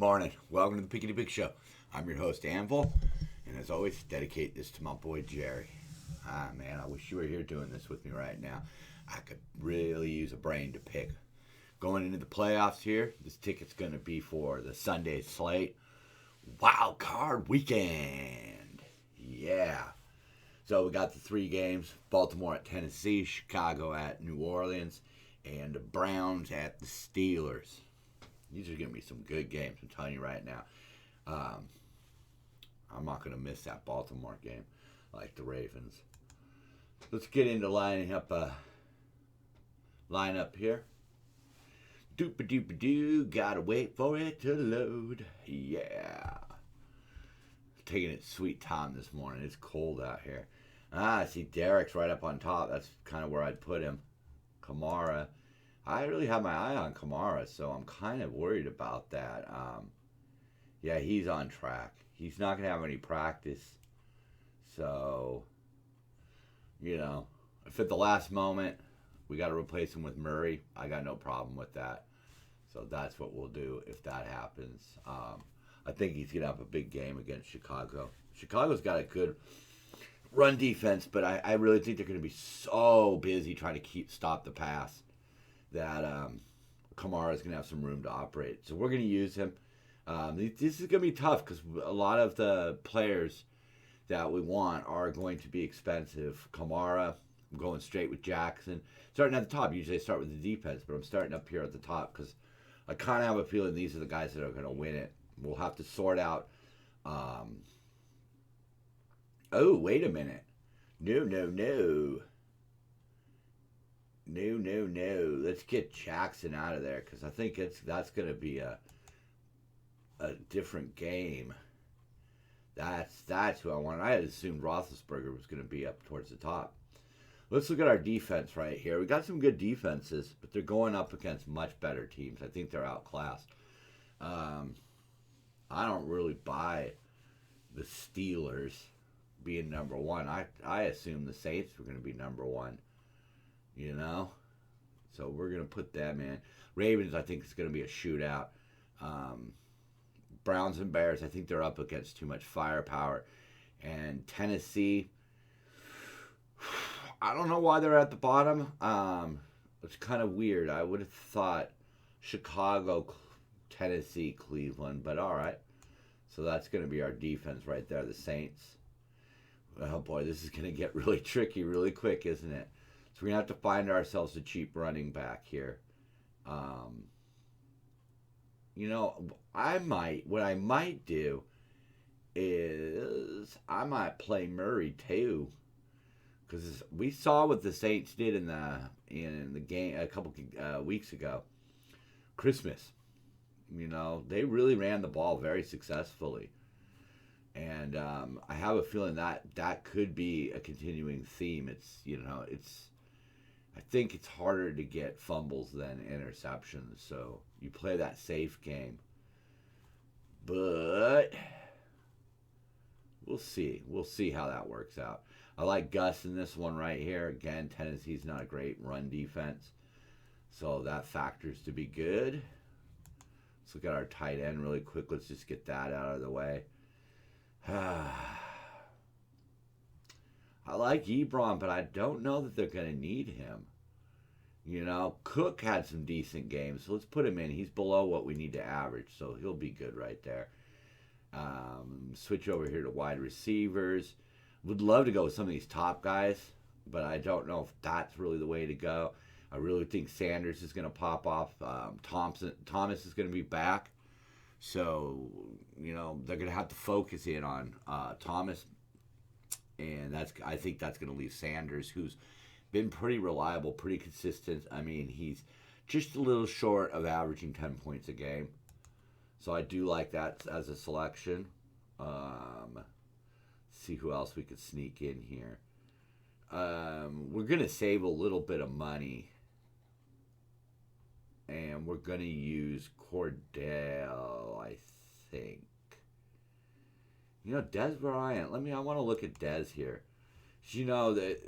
Morning. Welcome to the Pick-A-Dee Show. I'm your host, Anvil, and as always, dedicate this to my boy, Jerry. Man, I wish you were here doing this with me right now. I could really use a brain to pick. Going into the playoffs here, this ticket's going to be for the Sunday slate. Wild Card Weekend. Yeah. So we got the three games. Baltimore at Tennessee, Chicago at New Orleans, and the Browns at the Steelers. These are going to be some good games, I'm telling you right now. I'm not going to miss that Baltimore game like the Ravens. Let's get into lining up lineup here. Doop-a-doop-a-doo, gotta wait for it to load. Yeah. Taking it sweet time this morning. It's cold out here. I see Derek's right up on top. That's kind of where I'd put him. Kamara. I really have my eye on Kamara, so I'm kind of worried about that. Yeah, he's on track. He's not going to have any practice. So, if at the last moment we got to replace him with Murray, I got no problem with that. So that's what we'll do if that happens. I think he's going to have a big game against Chicago. Chicago's got a good run defense, but I really think they're going to be so busy trying to stop the pass that Kamara is going to have some room to operate. So we're going to use him. This is going to be tough because a lot of the players that we want are going to be expensive. Kamara, I'm going straight with Jackson. Starting at the top. Usually I start with the defense, but I'm starting up here at the top because I kind of have a feeling these are the guys that are going to win it. We'll have to sort out. Oh, wait a minute. No. Let's get Jackson out of there because I think that's going to be a different game. That's who I wanted. I had assumed Roethlisberger was going to be up towards the top. Let's look at our defense right here. We got some good defenses, but they're going up against much better teams. I think they're outclassed. I don't really buy the Steelers being number one. I assume the Saints were going to be number one. So we're going to put them in. Ravens, I think, is going to be a shootout. Browns and Bears, I think they're up against too much firepower. And Tennessee, I don't know why they're at the bottom. It's kind of weird. I would have thought Chicago, Tennessee, Cleveland, but all right. So that's going to be our defense right there, the Saints. Oh, boy, this is going to get really tricky really quick, isn't it? So we're going to have to find ourselves a cheap running back here. What I might do is I might play Murray too. Because we saw what the Saints did in the game a couple weeks ago. Christmas. They really ran the ball very successfully. And I have a feeling that could be a continuing theme. I think it's harder to get fumbles than interceptions. So you play that safe game. But we'll see. We'll see how that works out. I like Gus in this one right here. Again, Tennessee's not a great run defense. So that factors to be good. Let's look at our tight end really quick. Let's just get that out of the way. I like Ebron, but I don't know that they're going to need him. Cook had some decent games, so let's put him in. He's below what we need to average, so he'll be good right there. Switch over here to wide receivers. Would love to go with some of these top guys, but I don't know if that's really the way to go. I really think Sanders is going to pop off. Thomas is going to be back. So, they're going to have to focus in on Thomas. And I think that's going to leave Sanders, who's been pretty reliable, pretty consistent. I mean, he's just a little short of averaging 10 points a game. So I do like that as a selection. See who else we could sneak in here. We're going to save a little bit of money. And we're going to use Cordell, I think. Dez Bryant. I want to look at Dez here. That.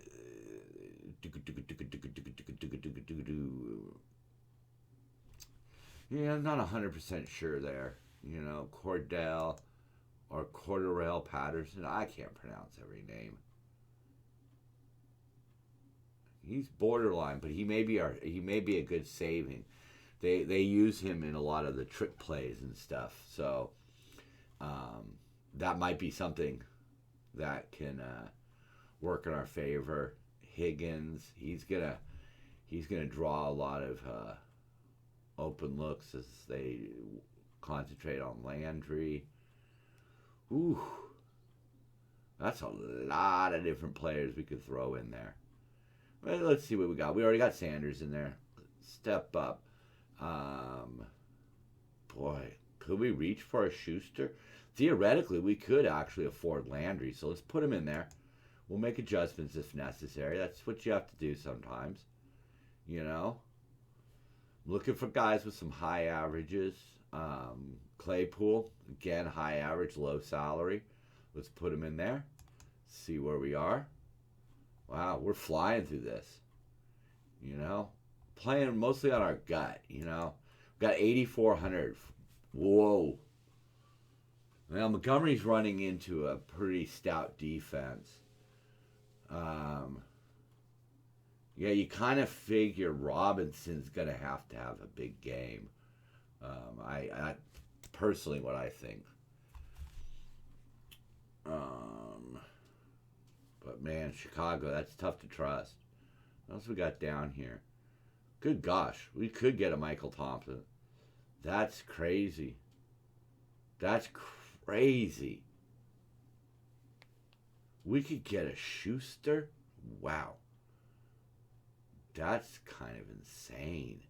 Yeah, I'm not 100% sure there. Cordell or Cordarrelle Patterson. I can't pronounce every name. He's borderline, but he may be a good saving. They use him in a lot of the trick plays and stuff, so um, that might be something that can work in our favor. Higgins, he's gonna draw a lot of open looks as they concentrate on Landry. Ooh, that's a lot of different players we could throw in there. Well, let's see what we got. We already got Sanders in there. Step up. Um, Boy, could we reach for a Schuster? Theoretically, we could actually afford Landry, so let's put him in there. We'll make adjustments if necessary. That's what you have to do sometimes. You know, looking for guys with some high averages. Claypool, again, high average, low salary. Let's put him in there. See where we are. Wow, we're flying through this. You know, playing mostly on our gut. We got 8,400. Whoa. Well, Montgomery's running into a pretty stout defense. Yeah, you kind of figure Robinson's going to have a big game. I personally, what I think. But man, Chicago, that's tough to trust. What else we got down here? Good gosh, we could get a Michael Thompson. That's crazy. That's crazy. We could get a Schuster? Wow. That's kind of insane.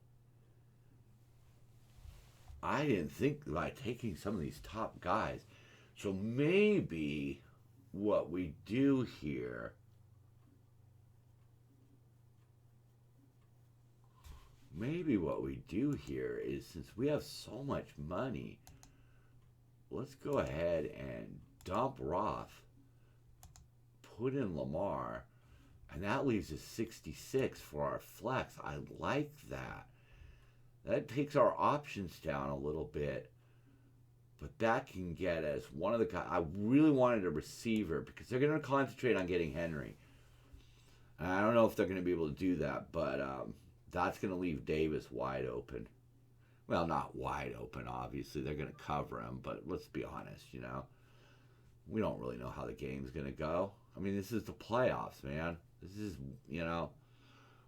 I didn't think about taking some of these top guys. So maybe what we do here, is since we have so much money, let's go ahead and dump Roth, put in Lamar, and that leaves us 66 for our flex. I like that. That takes our options down a little bit, but that can get us one of the guys. I really wanted a receiver because they're going to concentrate on getting Henry. And I don't know if they're going to be able to do that, but that's going to leave Davis wide open. Well, not wide open, obviously. They're going to cover him, but let's be honest, we don't really know how the game's going to go. I mean, this is the playoffs, man. This is,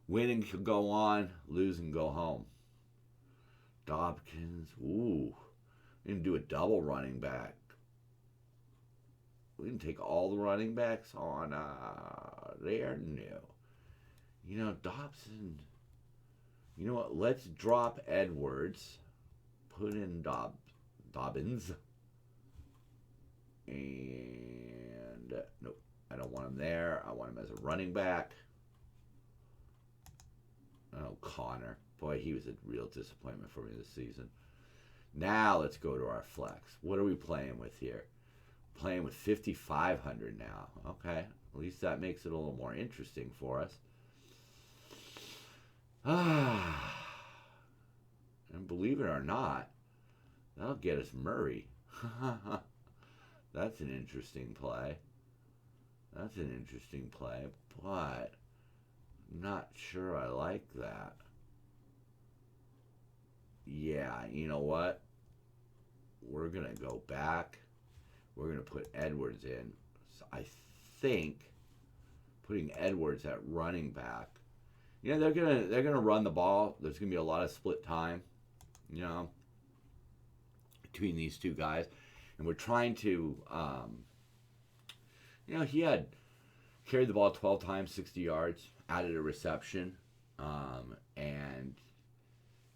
winning can go on, lose and go home. Dobkins, ooh. We can do a double running back. We can take all the running backs on there. No. Dobson. You know what? Let's drop Edwards. Put in Dobbins. And nope. I don't want him there. I want him as a running back. Oh, Connor. Boy, he was a real disappointment for me this season. Now let's go to our flex. What are we playing with here? Playing with 5,500 now. Okay. At least that makes it a little more interesting for us. And believe it or not, that'll get us Murray. That's an interesting play. But I'm not sure I like that. Yeah, you know what? We're going to go back. We're going to put Edwards in. So I think putting Edwards at running back. They're gonna run the ball. There's gonna be a lot of split time, between these two guys, and we're trying to, he had carried the ball 12 times, 60 yards, added a reception, and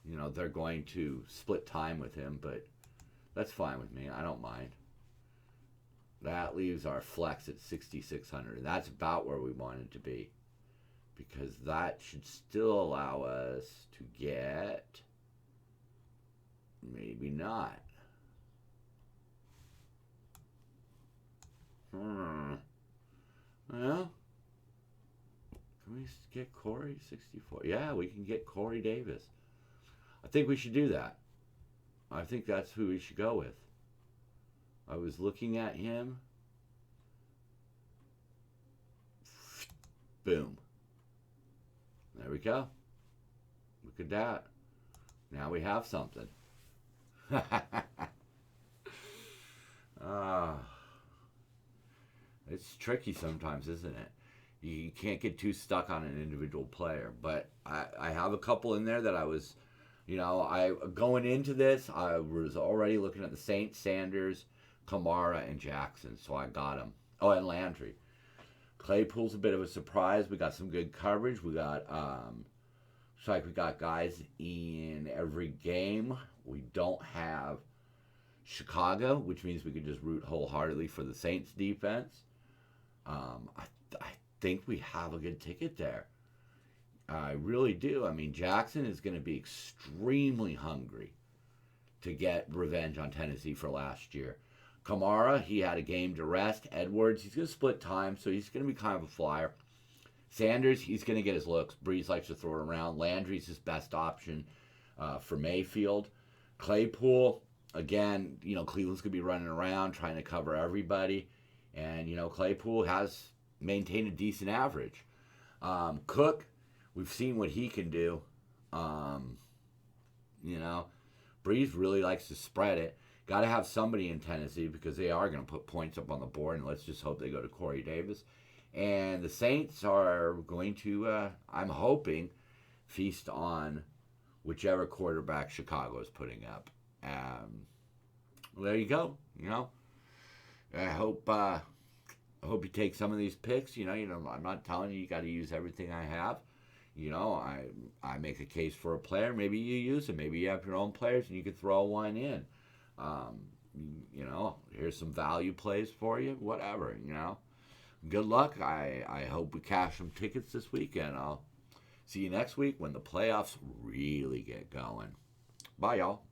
they're going to split time with him, but that's fine with me. I don't mind. That leaves our flex at 6,600, and that's about where we wanted to be. Because that should still allow us to get, maybe not. Well, can we get Corey 64? Yeah, we can get Corey Davis. I think we should do that. I think that's who we should go with. I was looking at him. Boom. There we go. Look at that. Now we have something. uh, it's tricky sometimes, isn't it? You can't get too stuck on an individual player. But I have a couple in there that I was, I going into this, I was already looking at the Saints, Sanders, Kamara, and Jackson. So I got them. Oh, and Landry. Claypool's a bit of a surprise. We got some good coverage. We got it's like we got guys in every game. We don't have Chicago, which means we could just root wholeheartedly for the Saints defense. I think we have a good ticket there. I really do. I mean, Jackson is going to be extremely hungry to get revenge on Tennessee for last year. Kamara, he had a game to rest. Edwards, he's going to split time, so he's going to be kind of a flyer. Sanders, he's going to get his looks. Breeze likes to throw it around. Landry's his best option for Mayfield. Claypool, again, Cleveland's going to be running around trying to cover everybody. And, Claypool has maintained a decent average. Cook, we've seen what he can do. Breeze really likes to spread it. Got to have somebody in Tennessee because they are going to put points up on the board, and let's just hope they go to Corey Davis. And the Saints are going to, I'm hoping, feast on whichever quarterback Chicago is putting up. Well, there you go. I hope you take some of these picks. I'm not telling you got to use everything I have. I make a case for a player. Maybe you use it. Maybe you have your own players and you can throw one in. Here's some value plays for you. Whatever. Good luck. I hope we cash some tickets this weekend. I'll see you next week when the playoffs really get going. Bye, y'all.